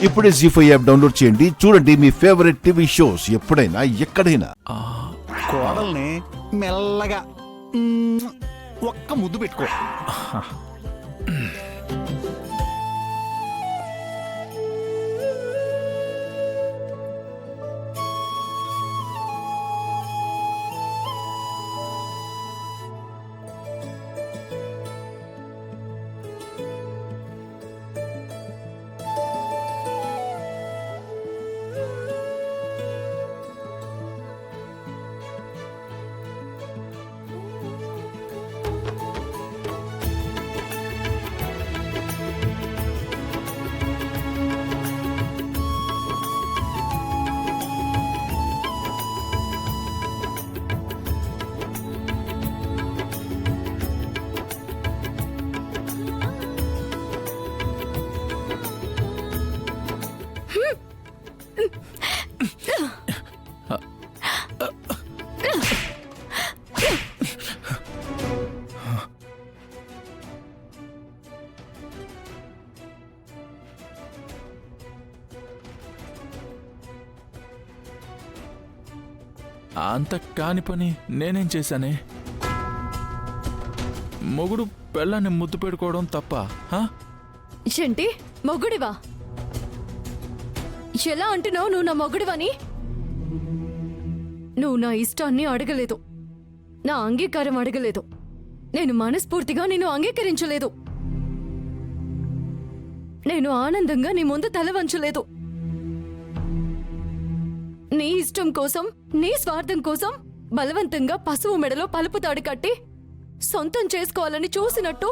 ఇప్పుడే జీ5 app download చేయండి. చూడండి మీ ఫేవరెట్ టీవీ షోస్ ఎప్పుడైనా ఎక్కడైనా. కోడల్ని మెల్లగా ఒక్క ముద్దు పెట్టుకో. అంత కాని పని నేనేం చేశానే? మొగుడు పెళ్ళాన్ని ముద్దు పెట్టుకోవడం తప్ప? ఏంటి మొగుడివా? ఎలా అంటున్నావు నువ్వు నా మొగుడివని? నువ్వు నా ఇష్టాన్ని అడగలేదు, నా అంగీకారం అడగలేదు, నేను మనస్ఫూర్తిగా నిన్ను అంగీకరించలేదు, నేను ఆనందంగా నీ ముందు తల వంచలేదు. నీ ఇష్టం కోసం, నీ స్వార్థం కోసం బలవంతంగా పశువు మెడలో పలుపు తాడు కట్టి సొంతం చేసుకోవాలని చూసినట్టు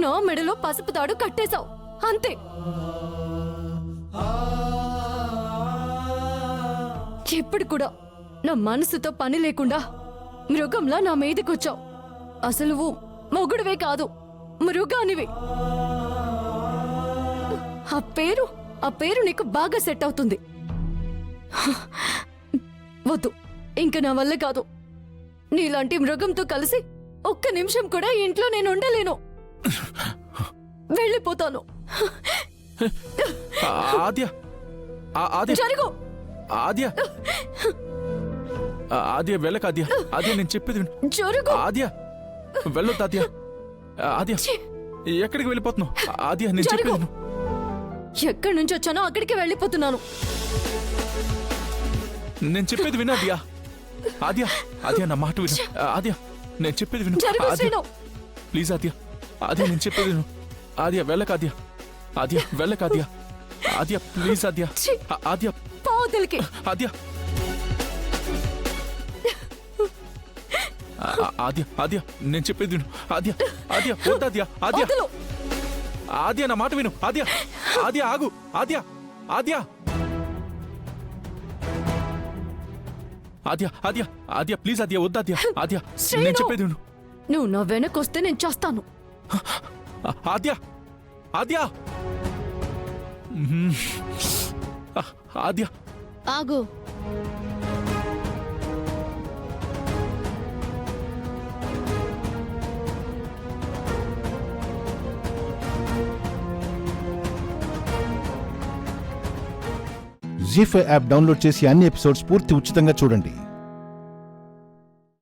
నా మెడలో పసుపు తాడు కట్టేశావు, అంతే. ఎప్పుడు కూడా నా మనసుతో పని లేకుండా మృగంలా నా మీదకొచ్చావు. అసలు నువ్వు మొగుడివే కాదు, మృగానివి. ఆ పేరు నీకు బాగా సెట్ అవుతుంది. వద్దు, ఇంక నా వల్ల కాదు. నీలాంటి మృగంతో కలిసి ఒక్క నిమిషం కూడా ఇంట్లో నేను ఉండలేను. వెళ్ళిపోతాను. జరుగు. ఆద్య వెళ్ళక. ఆద్య నేను చెప్పేది జరుగు. ఆద్య వెళ్ళొద్దు. ఆద్య ఎక్కడికి వెళ్ళిపోతున్నావు? ఆద్య నేను చెప్పేది. ఎక్కడి నుంచి వచ్చానో అక్కడికి వెళ్ళిపోతున్నాను. నేను చెప్పేది విను ఆద్య. ఆద్య నా మాట విను. ఆద్య నేను చెప్పేది విను. ప్లీజ్ ఆద్య నేను చెప్పేది విను. ఆద్య వెళ్ళక. ఆద్య వెళ్ళక. ఆద్య ప్లీజ్. ఆద్య పావుతలకి. ఆద్య నేను చెప్పేది విను. ఆద్య వద్దు. ఆద్య నా మాట విను. ఆద్య ఆగు. ఆద్య ప్లీజ్. వద్దు. నేను చెప్పేది విను. నువ్వు నా వెనకొస్తే నేను చేస్తాను. ఆద్య ఆగు. జీ5 యాప్ డౌన్లోడ్ చేసి అన్ని ఎపిసోడ్స్ పూర్తి ఉచితంగా చూడండి.